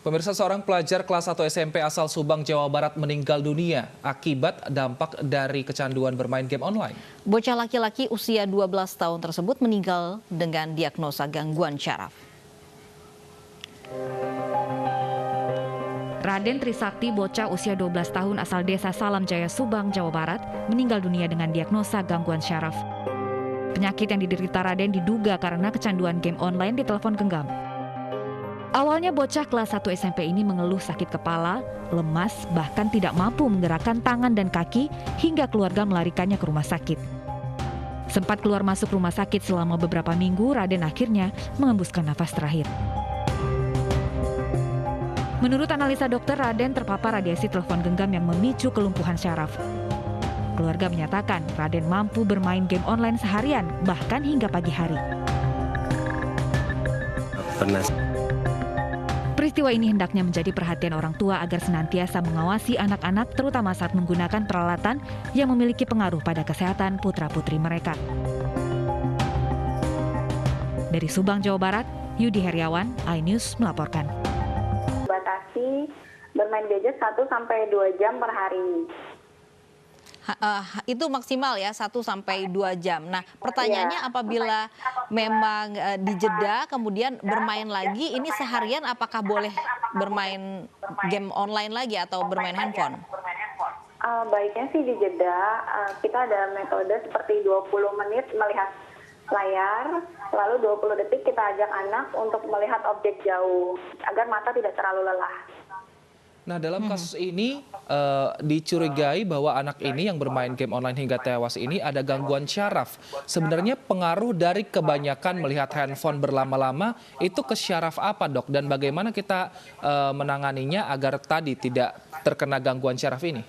Pemirsa, seorang pelajar kelas 1 SMP asal Subang, Jawa Barat meninggal dunia akibat dampak dari kecanduan bermain game online. Bocah laki-laki usia 12 tahun tersebut meninggal dengan diagnosa gangguan syaraf. Raden Trisakti, bocah usia 12 tahun asal desa Salam Jaya, Subang, Jawa Barat, meninggal dunia dengan diagnosa gangguan syaraf. Penyakit yang diderita Raden diduga karena kecanduan game online di telepon genggam. Awalnya bocah kelas 1 SMP ini mengeluh sakit kepala, lemas, bahkan tidak mampu menggerakkan tangan dan kaki hingga keluarga melarikannya ke rumah sakit. Sempat keluar masuk rumah sakit selama beberapa minggu, Raden akhirnya mengembuskan nafas terakhir. Menurut analisa dokter, Raden terpapar radiasi telepon genggam yang memicu kelumpuhan syaraf. Keluarga menyatakan Raden mampu bermain game online seharian, bahkan hingga pagi hari. Peristiwa ini hendaknya menjadi perhatian orang tua agar senantiasa mengawasi anak-anak, terutama saat menggunakan peralatan yang memiliki pengaruh pada kesehatan putra-putri mereka. Dari Subang, Jawa Barat, Yudi Heriawan, iNews melaporkan. Batasi bermain gadget 1-2 jam per hari. Itu maksimal ya 1-2 jam. Nah, pertanyaannya apabila memang dijeda kemudian bermain lagi, ini seharian apakah boleh bermain game online lagi atau bermain handphone? Baiknya sih dijeda. Kita ada metode seperti 20 menit melihat layar, lalu 20 detik kita ajak anak untuk melihat objek jauh agar mata tidak terlalu lelah. Nah, dalam kasus ini dicurigai bahwa anak ini yang bermain game online hingga tewas ini ada gangguan syaraf. Sebenarnya pengaruh dari kebanyakan melihat handphone berlama-lama itu ke syaraf apa, Dok? Dan bagaimana kita menanganinya agar tadi tidak terkena gangguan syaraf ini?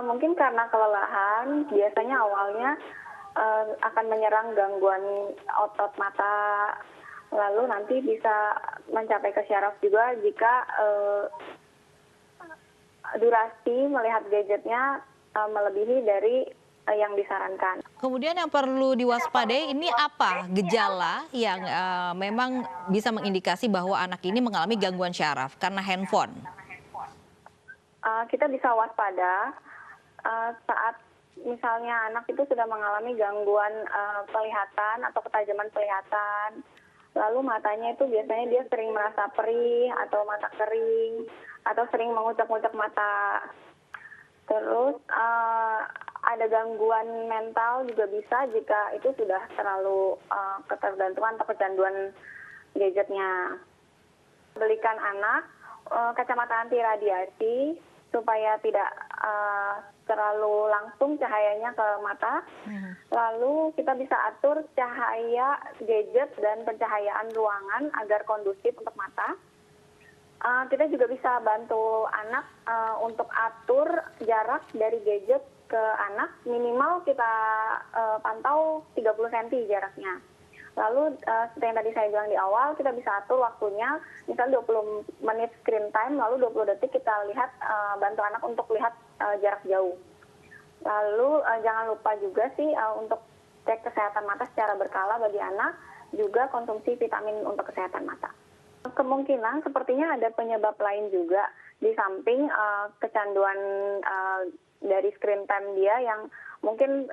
Mungkin karena kelelahan, biasanya awalnya akan menyerang gangguan otot mata, lalu nanti bisa mencapai ke syaraf juga jika durasi melihat gadgetnya melebihi dari yang disarankan. Kemudian yang perlu diwaspadai ini apa gejala yang memang bisa mengindikasi bahwa anak ini mengalami gangguan syaraf karena handphone? Kita bisa waspada saat misalnya anak itu sudah mengalami gangguan penglihatan atau ketajaman penglihatan. Lalu matanya itu biasanya dia sering merasa perih atau mata kering atau sering mengucek-ngucek mata. Terus ada gangguan mental juga bisa jika itu sudah terlalu ketergantungan atau kecanduan gadgetnya. Belikan anak kacamata anti radiasi supaya tidak terlalu langsung cahayanya ke mata. Lalu kita bisa atur cahaya gadget dan pencahayaan ruangan agar kondusif untuk mata. Kita juga bisa bantu anak untuk atur jarak dari gadget ke anak, minimal kita pantau 30 cm jaraknya. Lalu seperti yang tadi saya bilang di awal, kita bisa atur waktunya, misalnya 20 menit screen time, lalu 20 detik kita lihat, bantu anak untuk lihat jarak jauh. Lalu jangan lupa juga sih untuk cek kesehatan mata secara berkala bagi anak, juga konsumsi vitamin untuk kesehatan mata. Kemungkinan sepertinya ada penyebab lain juga, di samping kecanduan dari screen time dia yang mungkin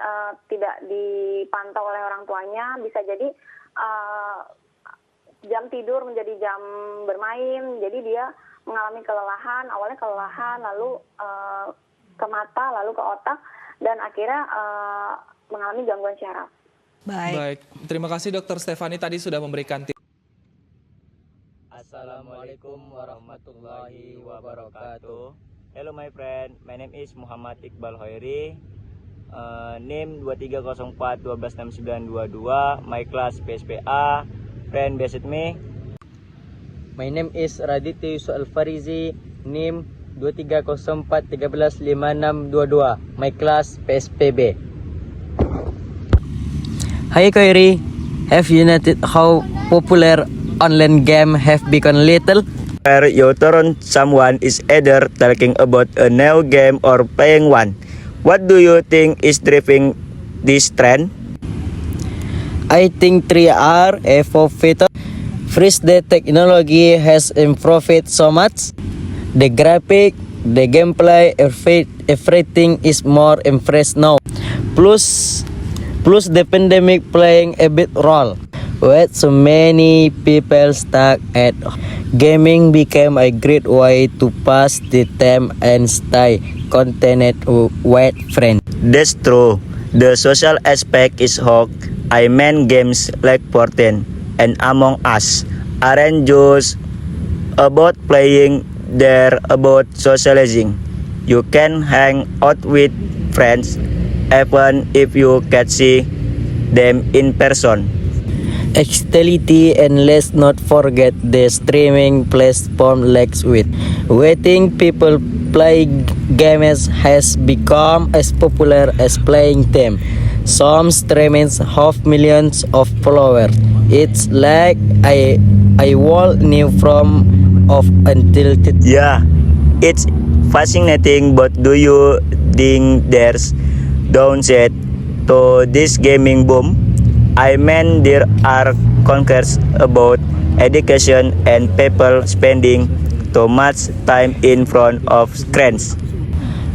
tidak dipantau oleh orang tuanya, bisa jadi jam tidur menjadi jam bermain, jadi dia mengalami kelelahan, awalnya kelelahan, lalu ke mata, lalu ke otak, dan akhirnya mengalami gangguan syaraf. Baik, terima kasih Dr. Stefani tadi sudah memberikan tips. Assalamualaikum warahmatullahi wabarakatuh. Hello my friend, my name is Muhammad Iqbal Hoiri. Name 2304126922, my class PSPA, friend visit me. My name is Raditya Yusuf Al-Farizi, name 2304135622, my class PSPB. Hi Koiri, have you noticed how popular online game have become little? Where you turn someone is either talking about a new game or playing one. What do you think is driving this trend? I think 3 are evolved First, the technology has improved so much. The graphic, the gameplay, everything is more impressed now. Plus the pandemic playing a big role. With so many people stuck at home, gaming became a great way to pass the time and stay connected with friends. That's true. The social aspect is hot. I mean games like Fortnite and Among Us aren't just about playing, they're about socializing. You can hang out with friends even if you can't see them in person. Exactly, and let's not forget the streaming platform like Twitch. Watching people play games has become as popular as playing them. Some streamers have millions of followers. It's like a whole new form of entertainment. Yeah, it's fascinating, but do you think there's downside to this gaming boom? I mean, there are concerns about education and people spending too much time in front of screens.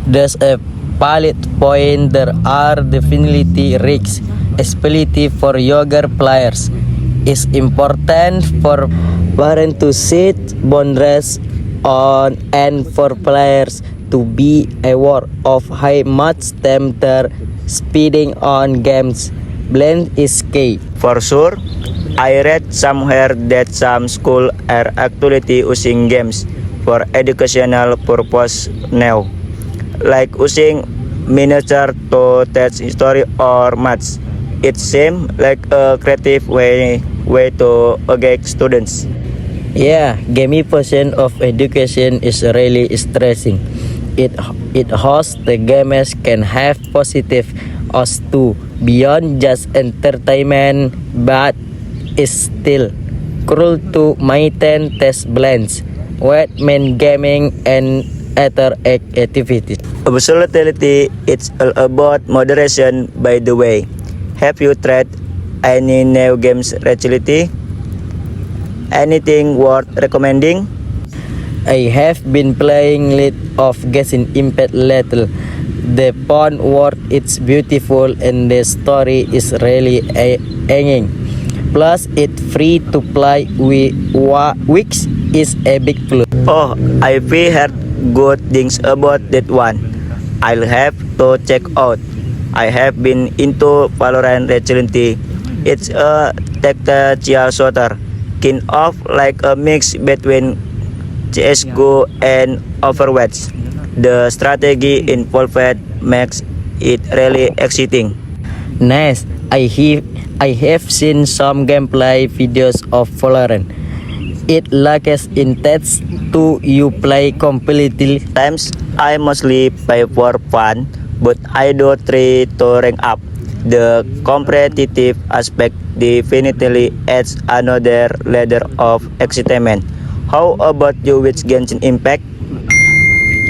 There's a valid point. There are definitely risks, especially for younger players. It's important for parents to set boundaries on and for players to be aware of how much time they're spending on games. Blend is key. For sure, I read somewhere that some schools are actually using games for educational purpose now, like using miniature to teach history or maths. It seems like a creative way to engage students. Yeah, gamification of education is really stressing. It hosts the gamers can have positive us too, beyond just entertainment, but is still cruel to maintain test blends with main gaming and other activities. Absolutely, it's all about moderation. By the way, have you tried any new games recently? Anything worth recommending? I have been playing League of Genshin Impact lately. The font world it's beautiful and the story is really hanging. Plus it's free to play which is a big plus. Oh, I've heard good things about that one. I'll have to check out. I have been into Valorant recently. It's a tactical shooter, kind of like a mix between CS:GO and Overwatch. The strategy involved makes it really exciting. Nice. I have seen some gameplay videos of Valorant. It looks intense too. You play completely. Times I mostly play for fun, but I do try to rank up. The competitive aspect definitely adds another layer of excitement. How about you with Genshin Impact?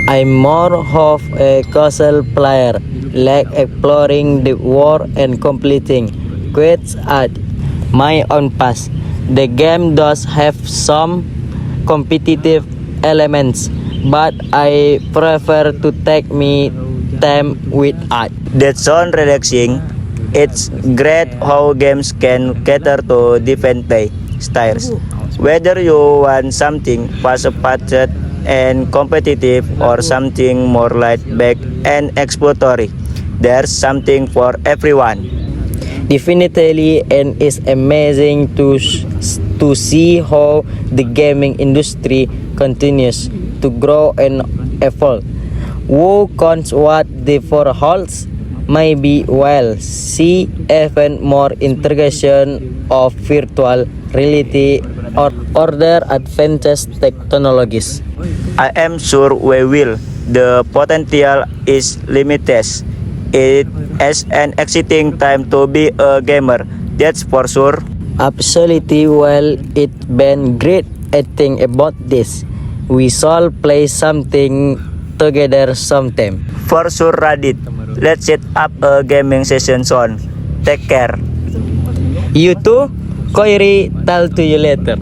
I'm more of a casual player, like exploring the world and completing quests at my own pace. The game does have some competitive elements, but I prefer to take me time with art. That sounds relaxing. It's great how games can cater to different play styles. Whether you want something fast-paced and competitive or something more laid-back and exploratory, there's something for everyone. Definitely, and it's amazing to see how the gaming industry continues to grow and evolve. Who knows what the future holds? Maybe we'll see even more integration of virtual reality or other advanced technologies. I am sure we will. The potential is limitless. It is an exciting time to be a gamer, that's for sure. Absolutely, well, it's been great thinking about this. We shall play something together sometime. For sure, Radit. Let's set up a gaming session soon. Take care. You too, Koiri, talk to you later.